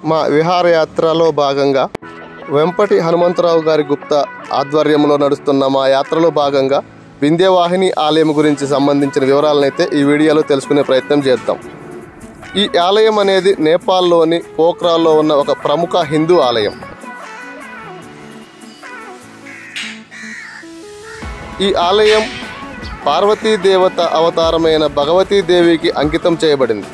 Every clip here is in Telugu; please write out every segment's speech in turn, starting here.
మా విహారయాత్రలో భాగంగా వెంపటి హనుమంతరావు గారి గుప్తా ఆధ్వర్యంలో నడుస్తున్న మా యాత్రలో భాగంగా వింధ్యవాహిని ఆలయం గురించి సంబంధించిన వివరాలనైతే ఈ వీడియోలో తెలుసుకునే ప్రయత్నం చేద్దాం. ఈ ఆలయం అనేది నేపాల్లోని పోఖ్రాలో ఉన్న ఒక ప్రముఖ హిందూ ఆలయం. ఈ ఆలయం పార్వతీ దేవత అవతారమైన భగవతీదేవికి అంకితం చేయబడింది.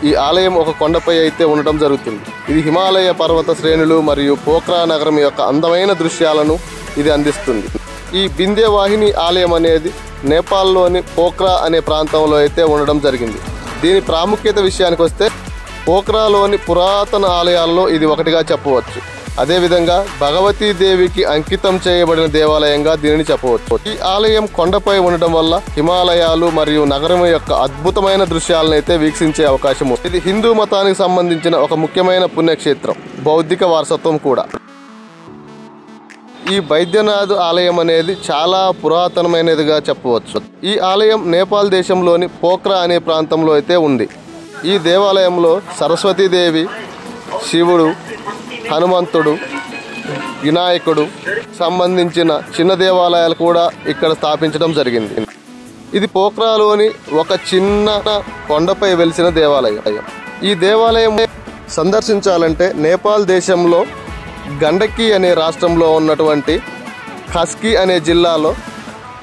ఈ ఆలయం ఒక కొండపై అయితే ఉండటం జరుగుతుంది. ఇది హిమాలయ పర్వత శ్రేణులు మరియు పోఖ్రా నగరం యొక్క అందమైన దృశ్యాలను ఇది అందిస్తుంది. ఈ వింధ్యవాహిని ఆలయం అనేది నేపాల్లోని పోఖ్రా అనే ప్రాంతంలో అయితే ఉండడం జరిగింది. దీని ప్రాముఖ్యత విషయానికి వస్తే పోఖ్రాలోని పురాతన ఆలయాల్లో ఇది ఒకటిగా చెప్పవచ్చు. అదేవిధంగా భగవతీదేవికి అంకితం చేయబడిన దేవాలయంగా దీనిని చెప్పవచ్చు. ఈ ఆలయం కొండపై ఉండటం వల్ల హిమాలయాలు మరియు నగరం యొక్క అద్భుతమైన దృశ్యాలను అయితే వీక్షించే అవకాశం ఉంది. ఇది హిందూ మతానికి సంబంధించిన ఒక ముఖ్యమైన పుణ్యక్షేత్రం, బౌద్ధిక వారసత్వం కూడా. ఈ బైద్యనాథ్ ఆలయం అనేది చాలా పురాతనమైనదిగా చెప్పవచ్చు. ఈ ఆలయం నేపాల్ దేశంలోని పోఖ్రా అనే ప్రాంతంలో అయితే ఉంది. ఈ దేవాలయంలో సరస్వతీదేవి, శివుడు, హనుమంతుడు, వినాయకుడు సంబంధించిన చిన్న దేవాలయాలు కూడా ఇక్కడ స్థాపించడం జరిగింది. ఇది పోఖ్రాలోని ఒక చిన్న కొండపై వెలిసిన దేవాలయం. ఈ దేవాలయం సందర్శించాలంటే నేపాల్ దేశంలో గండకీ అనే రాష్ట్రంలో ఉన్నటువంటి ఖస్కీ అనే జిల్లాలో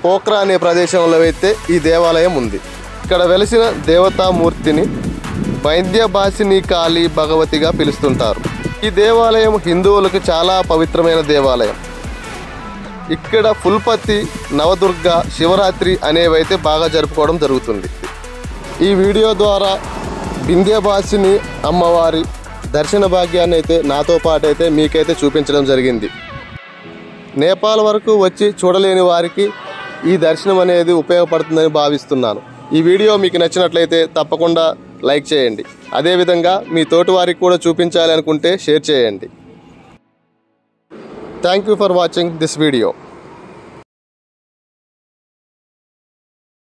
పోఖ్రా అనే ప్రదేశంలో అయితే ఈ దేవాలయం ఉంది. ఇక్కడ వెలిసిన దేవతామూర్తిని వైద్యభాసిని కాళీ భగవతిగా పిలుస్తుంటారు. ఈ దేవాలయం హిందువులకు చాలా పవిత్రమైన దేవాలయం. ఇక్కడ ఫుల్పతి, నవదుర్గ, శివరాత్రి అనేవైతే బాగా జరుపుకోవడం జరుగుతుంది. ఈ వీడియో ద్వారా వింధ్యభాసిని అమ్మవారి దర్శన భాగ్యాన్ని అయితే నాతో పాటు అయితే మీకైతే చూపించడం జరిగింది. నేపాల్ వరకు వచ్చి చూడలేని వారికి ఈ దర్శనం అనేది ఉపయోగపడుతుందని భావిస్తున్నాను. ఈ వీడియో మీకు నచ్చినట్లయితే తప్పకుండా లైక్ చేయండి. అదేవిధంగా మీ తోటి వారికి కూడా చూపించాలి అనుకుంటే షేర్ చేయండి. Thank you for watching this video.